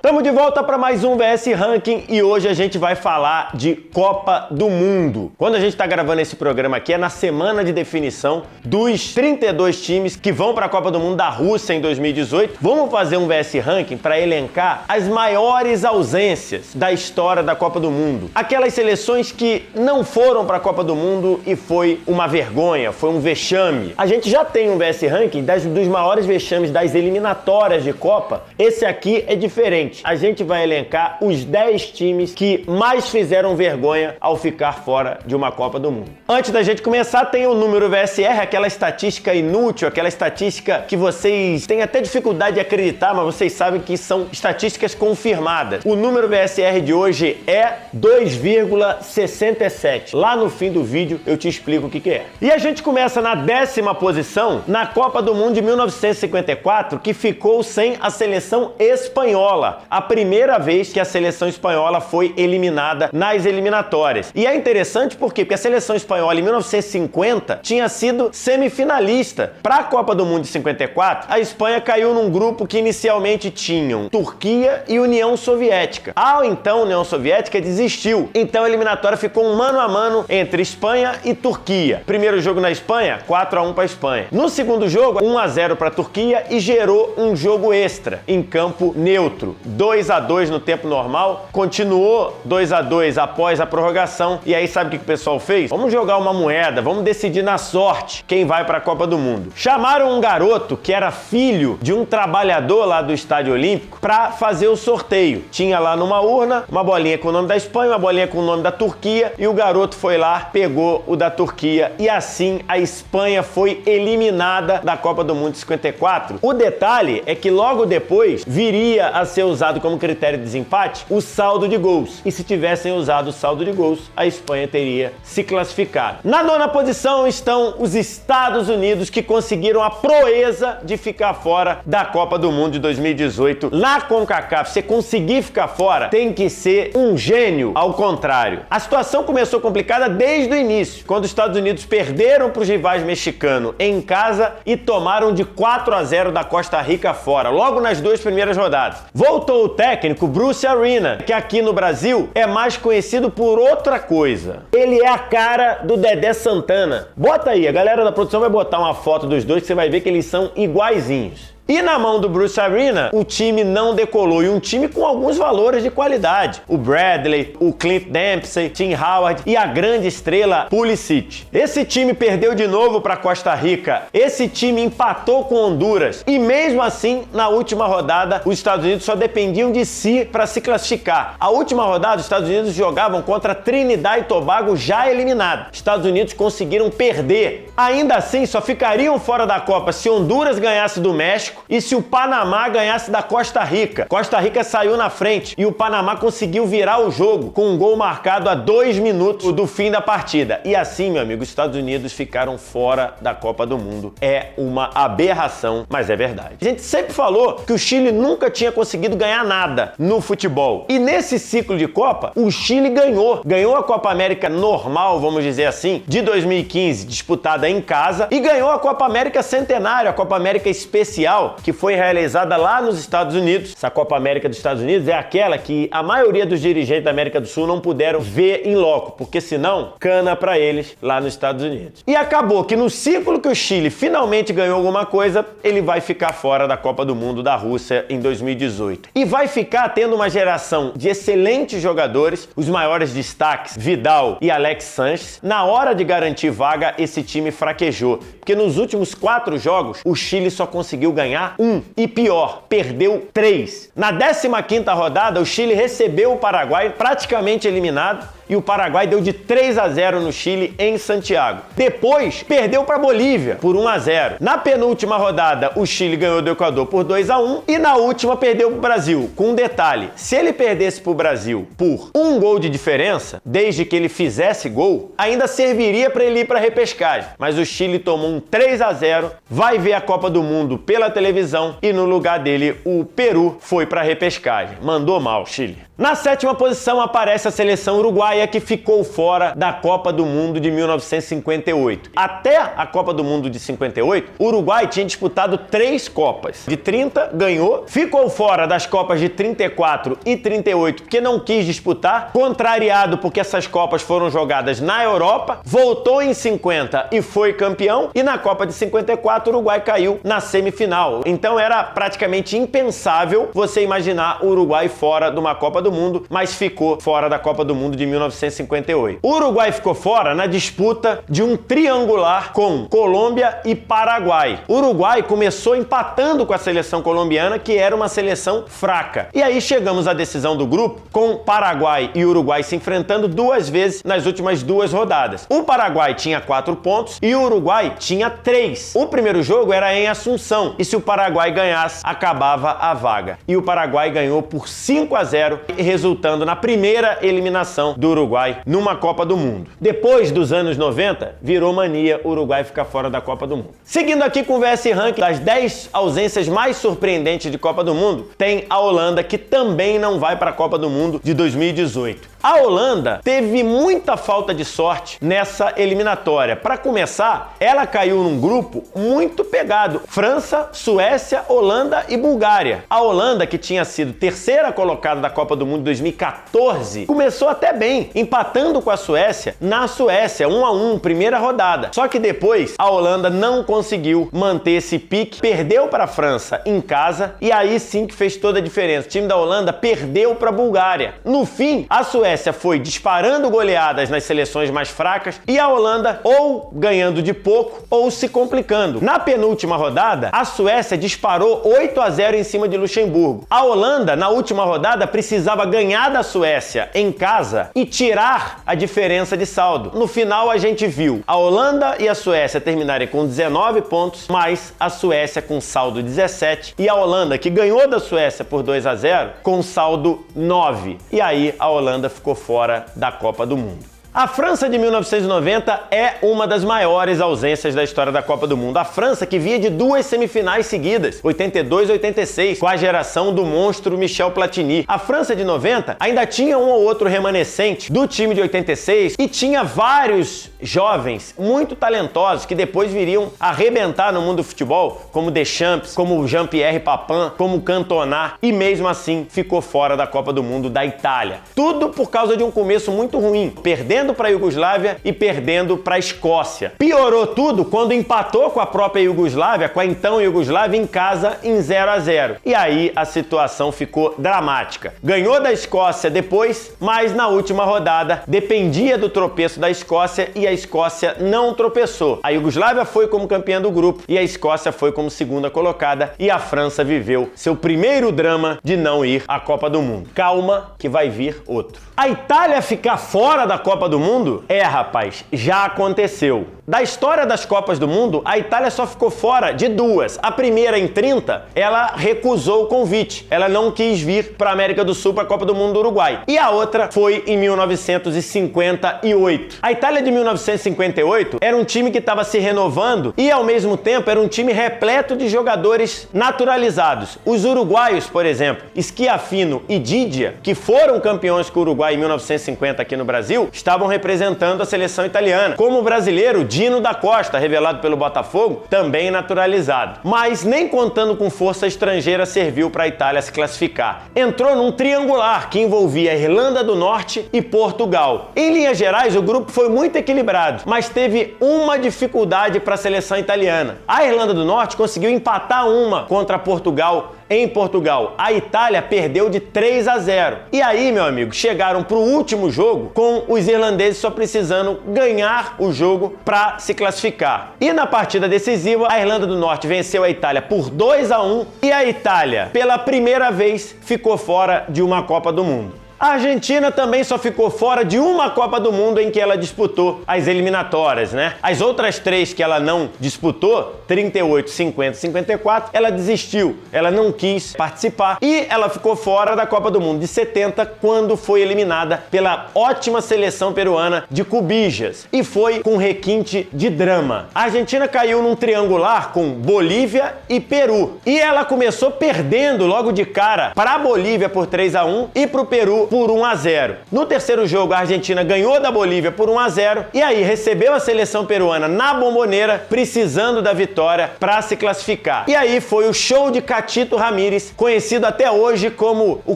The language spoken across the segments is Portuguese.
Estamos de volta para mais um VS Ranking e hoje a gente vai falar de Copa do Mundo. Quando a gente está gravando esse programa aqui é na semana de definição dos 32 times que vão para a Copa do Mundo da Rússia em 2018. Vamos fazer um VS Ranking para elencar as maiores ausências da história da Copa do Mundo. Aquelas seleções que não foram para a Copa do Mundo e foi uma vergonha, foi um vexame. A gente já tem um VS Ranking dos maiores vexames das eliminatórias de Copa. Esse aqui é diferente. A gente vai elencar os 10 times que mais fizeram vergonha ao ficar fora de uma Copa do Mundo. Antes da gente começar, tem o número VSR, aquela estatística inútil, aquela estatística que vocês têm até dificuldade de acreditar, mas vocês sabem que são estatísticas confirmadas. O número VSR de hoje é 2,67. Lá no fim do vídeo eu te explico o que é. E a gente começa na 10ª posição, na Copa do Mundo de 1954, que ficou sem a seleção espanhola. A primeira vez que a seleção espanhola foi eliminada nas eliminatórias. E é interessante por quê? Porque a seleção espanhola em 1950 tinha sido semifinalista. Para a Copa do Mundo de 54, a Espanha caiu num grupo que inicialmente tinham Turquia e União Soviética. Então, a União Soviética desistiu. Então a eliminatória ficou um mano a mano entre Espanha e Turquia. Primeiro jogo na Espanha, 4-1 para a Espanha. No segundo jogo, 1-0 para a Turquia e gerou um jogo extra em campo neutro. 2-2 no tempo normal, continuou 2-2 após a prorrogação, e aí sabe o que o pessoal fez? Vamos jogar uma moeda, vamos decidir na sorte quem vai para a Copa do Mundo. Chamaram um garoto que era filho de um trabalhador lá do Estádio Olímpico para fazer o sorteio. Tinha lá numa urna uma bolinha com o nome da Espanha, uma bolinha com o nome da Turquia, e o garoto foi lá, pegou o da Turquia, e assim a Espanha foi eliminada da Copa do Mundo de 54. O detalhe é que logo depois viria a ser usado como critério de desempate o saldo de gols. E se tivessem usado o saldo de gols, a Espanha teria se classificado. Na 9ª posição estão os Estados Unidos, que conseguiram a proeza de ficar fora da Copa do Mundo de 2018. Na CONCACAF, você conseguir ficar fora, tem que ser um gênio, ao contrário. A situação começou complicada desde o início, quando os Estados Unidos perderam para os rivais mexicanos em casa e tomaram de 4-0 da Costa Rica fora, logo nas 2 primeiras rodadas. Voltou o técnico Bruce Arena, que aqui no Brasil é mais conhecido por outra coisa. Ele é a cara do Dedé Santana. Bota aí, a galera da produção vai botar uma foto dos dois que você vai ver que eles são iguaizinhos. E na mão do Bruce Arena, o time não decolou, e um time com alguns valores de qualidade. O Bradley, o Clint Dempsey, Tim Howard e a grande estrela Pulisic. Esse time perdeu de novo para Costa Rica. Esse time empatou com Honduras. E mesmo assim, na última rodada, os Estados Unidos só dependiam de si para se classificar. A última rodada, os Estados Unidos jogavam contra Trinidad e Tobago já eliminado. Os Estados Unidos conseguiram perder. Ainda assim, só ficariam fora da Copa se Honduras ganhasse do México e se o Panamá ganhasse da Costa Rica. Costa Rica saiu na frente e o Panamá conseguiu virar o jogo com um gol marcado a 2 minutos do fim da partida. E assim, meu amigo, os Estados Unidos ficaram fora da Copa do Mundo. É uma aberração, mas é verdade. A gente sempre falou que o Chile nunca tinha conseguido ganhar nada no futebol. E nesse ciclo de Copa, o Chile ganhou. Ganhou a Copa América normal, vamos dizer assim, de 2015, disputada em casa, e ganhou a Copa América Centenário, a Copa América Especial, que foi realizada lá nos Estados Unidos. Essa Copa América dos Estados Unidos é aquela que a maioria dos dirigentes da América do Sul não puderam ver em loco, porque senão cana pra eles lá nos Estados Unidos. E acabou que no ciclo que o Chile finalmente ganhou alguma coisa, ele vai ficar fora da Copa do Mundo da Rússia em 2018. E vai ficar tendo uma geração de excelentes jogadores, os maiores destaques, Vidal e Alex Sanches. Na hora de garantir vaga, esse time fraquejou, porque nos últimos 4 jogos, o Chile só conseguiu ganhar 1. E pior, perdeu 3. Na 15ª rodada, o Chile recebeu o Paraguai praticamente eliminado, e o Paraguai deu de 3-0 no Chile em Santiago. Depois, perdeu para a Bolívia por 1-0. Na penúltima rodada, o Chile ganhou do Equador por 2-1 e na última perdeu para o Brasil. Com um detalhe, se ele perdesse para o Brasil por 1 gol de diferença, desde que ele fizesse gol, ainda serviria para ele ir para a repescagem. Mas o Chile tomou um 3-0, vai ver a Copa do Mundo pela televisão e no lugar dele o Peru foi para a repescagem. Mandou mal, Chile. Na 7ª posição aparece a seleção uruguaia, uruguaia que ficou fora da Copa do Mundo de 1958. Até a Copa do Mundo de 58, o Uruguai tinha disputado 3 Copas. De 30, ganhou, ficou fora das Copas de 34 e 38 porque não quis disputar, contrariado porque essas Copas foram jogadas na Europa, voltou em 50 e foi campeão, e na Copa de 54 o Uruguai caiu na semifinal. Então era praticamente impensável você imaginar o Uruguai fora de uma Copa do Mundo, mas ficou fora da Copa do Mundo de 1958. O Uruguai ficou fora na disputa de um triangular com Colômbia e Paraguai. O Uruguai começou empatando com a seleção colombiana, que era uma seleção fraca. E aí chegamos à decisão do grupo, com Paraguai e Uruguai se enfrentando 2 vezes nas últimas 2 rodadas. O Paraguai tinha 4 pontos e o Uruguai tinha 3. O primeiro jogo era em Assunção, e se o Paraguai ganhasse, acabava a vaga. E o Paraguai ganhou por 5-0, resultando na primeira eliminação do Uruguai numa Copa do Mundo. Depois dos anos 90, virou mania o Uruguai ficar fora da Copa do Mundo. Seguindo aqui com o VS Ranking das 10 ausências mais surpreendentes de Copa do Mundo, tem a Holanda, que também não vai para a Copa do Mundo de 2018. A Holanda teve muita falta de sorte nessa eliminatória. Para começar, ela caiu num grupo muito pegado: França, Suécia, Holanda e Bulgária. A Holanda, que tinha sido terceira colocada da Copa do Mundo de 2014, começou até bem, empatando com a Suécia na Suécia, 1-1, primeira rodada. Só que depois a Holanda não conseguiu manter esse pique, perdeu para a França em casa, e aí sim que fez toda a diferença. O time da Holanda perdeu para a Bulgária. No fim, a Suécia foi disparando goleadas nas seleções mais fracas e a Holanda ou ganhando de pouco ou se complicando. Na penúltima rodada, a Suécia disparou 8-0 em cima de Luxemburgo. A Holanda, na última rodada, precisava ganhar da Suécia em casa e tirar a diferença de saldo. No final, a gente viu a Holanda e a Suécia terminarem com 19 pontos, mais a Suécia com saldo 17 e a Holanda, que ganhou da Suécia por 2-0, com saldo 9. E aí a Holanda ficou fora da Copa do Mundo. A França de 1990 é uma das maiores ausências da história da Copa do Mundo. A França, que vinha de 2 semifinais seguidas, 82 e 86, com a geração do monstro Michel Platini. A França de 90 ainda tinha um ou outro remanescente do time de 86 e tinha vários jovens muito talentosos que depois viriam arrebentar no mundo do futebol, como Deschamps, como Jean-Pierre Papin, como Cantona, e mesmo assim ficou fora da Copa do Mundo da Itália. Tudo por causa de um começo muito ruim, perdendo para a Iugoslávia e perdendo para a Escócia. Piorou tudo quando empatou com a própria Iugoslávia, com a então Iugoslávia, em casa em 0-0. E aí a situação ficou dramática. Ganhou da Escócia depois, mas na última rodada dependia do tropeço da Escócia e a Escócia não tropeçou. A Iugoslávia foi como campeã do grupo e a Escócia foi como segunda colocada, e a França viveu seu primeiro drama de não ir à Copa do Mundo. Calma que vai vir outro. A Itália ficar fora da Copa do Mundo? Rapaz, já aconteceu. Da história das Copas do Mundo, a Itália só ficou fora de 2. A primeira, em 30, ela recusou o convite. Ela não quis vir para a América do Sul, para a Copa do Mundo do Uruguai. E a outra foi em 1958. A Itália de 1958 era um time que estava se renovando e, ao mesmo tempo, era um time repleto de jogadores naturalizados. Os uruguaios, por exemplo, Schiaffino e Didia, que foram campeões com o Uruguai em 1950 aqui no Brasil, estavam representando a seleção italiana. Como brasileiro, Dino da Costa, revelado pelo Botafogo, também naturalizado. Mas nem contando com força estrangeira serviu para a Itália se classificar. Entrou num triangular que envolvia a Irlanda do Norte e Portugal. Em linhas gerais, o grupo foi muito equilibrado, mas teve uma dificuldade para a seleção italiana. A Irlanda do Norte conseguiu empatar uma contra Portugal em Portugal. A Itália perdeu de 3-0. E aí, meu amigo, chegaram para o último jogo com os irlandeses só precisando ganhar o jogo para se classificar. E na partida decisiva, a Irlanda do Norte venceu a Itália por 2-1 e a Itália, pela primeira vez, ficou fora de uma Copa do Mundo. A Argentina também só ficou fora de uma Copa do Mundo em que ela disputou as eliminatórias, né? As outras 3 que ela não disputou, 38, 50 e 54, ela desistiu, ela não quis participar e ela ficou fora da Copa do Mundo de 70 quando foi eliminada pela ótima seleção peruana de Cubijas, e foi com requinte de drama. A Argentina caiu num triangular com Bolívia e Peru e ela começou perdendo logo de cara para a Bolívia por 3-1 e para o Peru ganhou por 1-0. No terceiro jogo, a Argentina ganhou da Bolívia por 1-0 e aí recebeu a seleção peruana na Bombonera, precisando da vitória para se classificar. E aí foi o show de Catito Ramírez, conhecido até hoje como o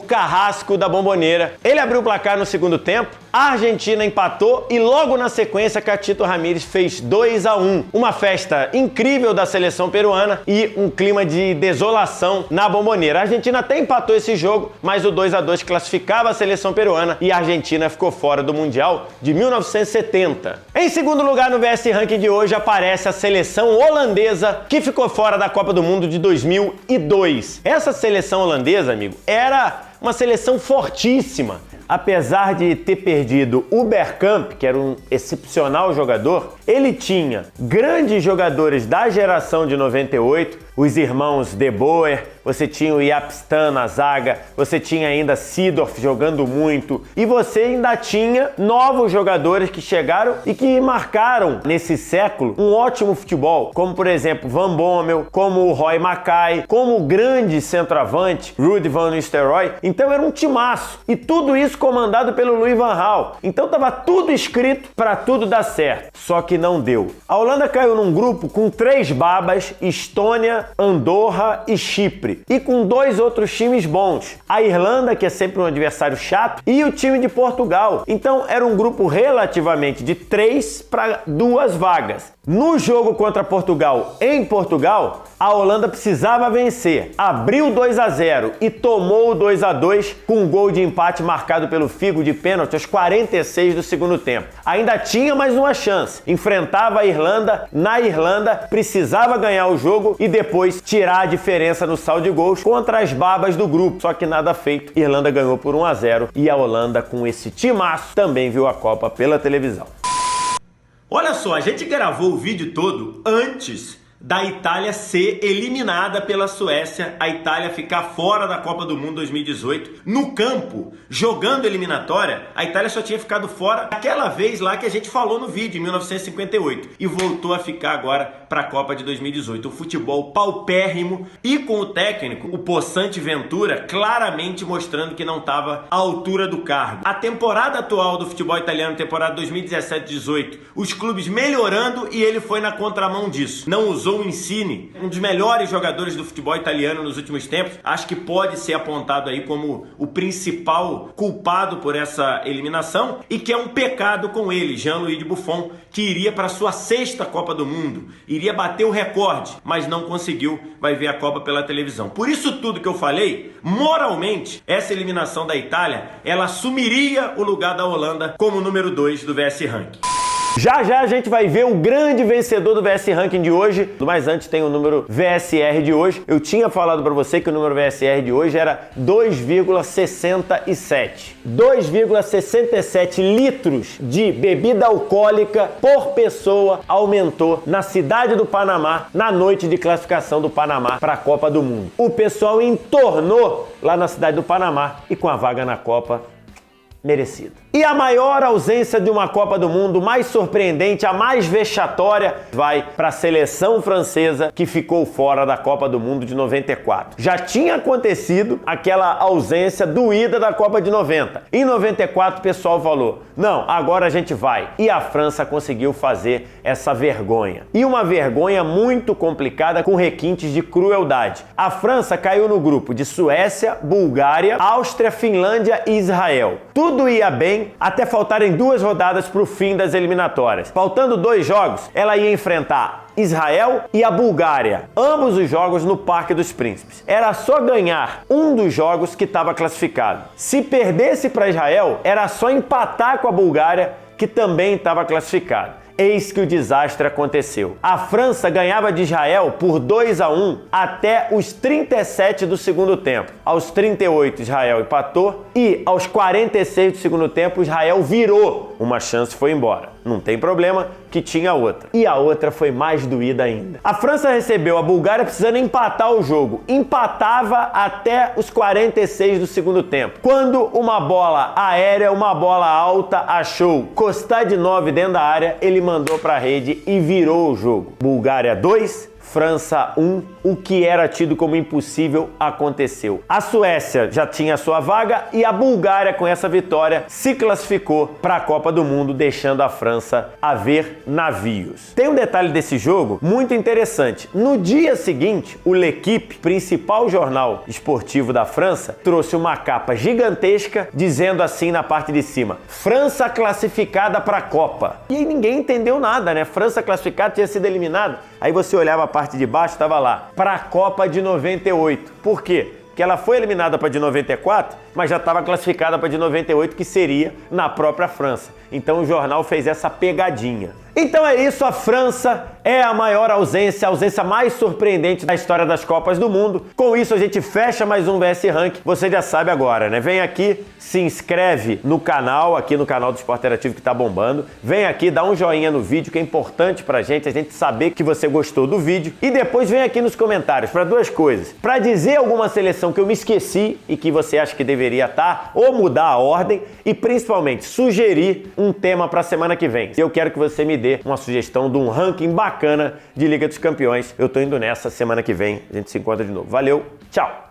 Carrasco da Bombonera. Ele abriu o placar no segundo tempo, a Argentina empatou e logo na sequência Catito Ramírez fez 2-1. Uma festa incrível da seleção peruana e um clima de desolação na Bombonera. A Argentina até empatou esse jogo, mas o 2-2 classificava a seleção peruana e a Argentina ficou fora do Mundial de 1970. Em segundo lugar no VS Ranking de hoje aparece a seleção holandesa, que ficou fora da Copa do Mundo de 2002. Essa seleção holandesa, amigo, era uma seleção fortíssima. Apesar de ter perdido o Bergkamp, que era um excepcional jogador, ele tinha grandes jogadores da geração de 98, os irmãos De Boer, você tinha o Jaap Stam na zaga, você tinha ainda Seedorf jogando muito, e você ainda tinha novos jogadores que chegaram e que marcaram nesse século um ótimo futebol, como por exemplo Van Bommel, como o Roy Mackay, como o grande centroavante Ruud van Nistelrooy. Então era um timaço, e tudo isso comandado pelo Louis van Gaal. Então estava tudo escrito para tudo dar certo, só que não deu. A Holanda caiu num grupo com 3 babas: Estônia, Andorra e Chipre, e com 2 outros times bons, a Irlanda, que é sempre um adversário chato, e o time de Portugal. Então era um grupo relativamente de 3 para 2 vagas. No jogo contra Portugal em Portugal, a Holanda precisava vencer, abriu 2-0 e tomou o 2-2 com um gol de empate marcado pelo Figo de pênalti aos 46 do segundo tempo. Ainda tinha mais uma chance, enfrentava a Irlanda na Irlanda, precisava ganhar o jogo e depois tirar a diferença no saldo de gols contra as babas do grupo, só que nada feito. Irlanda ganhou por 1-0 e a Holanda, com esse timaço, também viu a Copa pela televisão. Olha só, a gente gravou o vídeo todo antes da Itália ser eliminada pela Suécia, a Itália ficar fora da Copa do Mundo 2018. No campo, jogando eliminatória, a Itália só tinha ficado fora aquela vez lá que a gente falou no vídeo, em 1958, e voltou a ficar agora para a Copa de 2018. O futebol paupérrimo e com o técnico, o Possante Ventura, claramente mostrando que não estava à altura do cargo. A temporada atual do futebol italiano, temporada 2017-18, os clubes melhorando e ele foi na contramão disso. Não usou o Insigne, um dos melhores jogadores do futebol italiano nos últimos tempos. Acho que pode ser apontado aí como o principal culpado por essa eliminação e que é um pecado com ele, Gianluigi Buffon, que iria para sua 6ª Copa do Mundo, iria bater o recorde, mas não conseguiu, vai ver a Copa pela televisão. Por isso tudo que eu falei, moralmente, essa eliminação da Itália, ela assumiria o lugar da Holanda como número 2 do VS Ranking. Já já a gente vai ver o grande vencedor do VS Ranking de hoje, mas antes tem o número VSR de hoje. Eu tinha falado para você que o número VSR de hoje era 2,67. 2,67 litros de bebida alcoólica por pessoa aumentou na cidade do Panamá na noite de classificação do Panamá para a Copa do Mundo. O pessoal entornou lá na cidade do Panamá e com a vaga na Copa merecida. E a maior ausência de uma Copa do Mundo, mais surpreendente, a mais vexatória, vai para a seleção francesa que ficou fora da Copa do Mundo de 94. Já tinha acontecido aquela ausência doída da Copa de 90. Em 94 o pessoal falou, não, agora a gente vai. E a França conseguiu fazer essa vergonha. E uma vergonha muito complicada com requintes de crueldade. A França caiu no grupo de Suécia, Bulgária, Áustria, Finlândia e Israel. Tudo ia bem até faltarem 2 rodadas para o fim das eliminatórias. Faltando 2 jogos, ela ia enfrentar Israel e a Bulgária, ambos os jogos no Parque dos Príncipes. Era só ganhar um dos jogos que estava classificado. Se perdesse para Israel, era só empatar com a Bulgária, que também estava classificado. Eis que o desastre aconteceu. A França ganhava de Israel por 2-1 até os 37 do segundo tempo. Aos 38, Israel empatou e aos 46 do segundo tempo, Israel virou. Uma chance foi embora. Não tem problema, que tinha outra. E a outra foi mais doída ainda. A França recebeu a Bulgária precisando empatar o jogo. Empatava até os 46 do segundo tempo. Quando uma bola aérea, uma bola alta, achou Kostadinov dentro da área, ele mandou para a rede e virou o jogo. Bulgária 2, França 1, o que era tido como impossível aconteceu. A Suécia já tinha sua vaga e a Bulgária, com essa vitória, se classificou para a Copa do Mundo, deixando a França a ver navios. Tem um detalhe desse jogo muito interessante. No dia seguinte, o L'Équipe, principal jornal esportivo da França, trouxe uma capa gigantesca dizendo assim na parte de cima: França classificada para a Copa. E aí ninguém entendeu nada, né? França classificada, tinha sido eliminada. Aí você olhava a parte de baixo, estava lá, para a Copa de 98. Por quê? Porque ela foi eliminada para de 94, mas já estava classificada para de 98, que seria na própria França. Então o jornal fez essa pegadinha. Então é isso, a França é a maior ausência, a ausência mais surpreendente da história das Copas do Mundo. Com isso a gente fecha mais um VS Rank. Você já sabe agora, né? Vem aqui, se inscreve no canal, aqui no canal do Esporte Interativo que tá bombando. Vem aqui, dá um joinha no vídeo, que é importante pra gente, a gente saber que você gostou do vídeo. E depois vem aqui nos comentários para duas coisas. Para dizer alguma seleção que eu me esqueci e que você acha que deveria estar, ou mudar a ordem, e principalmente sugerir um tema para a semana que vem. Eu quero que você me dê uma sugestão de um ranking bacana de Liga dos Campeões. Eu tô indo nessa, semana que vem a gente se encontra de novo. Valeu, tchau!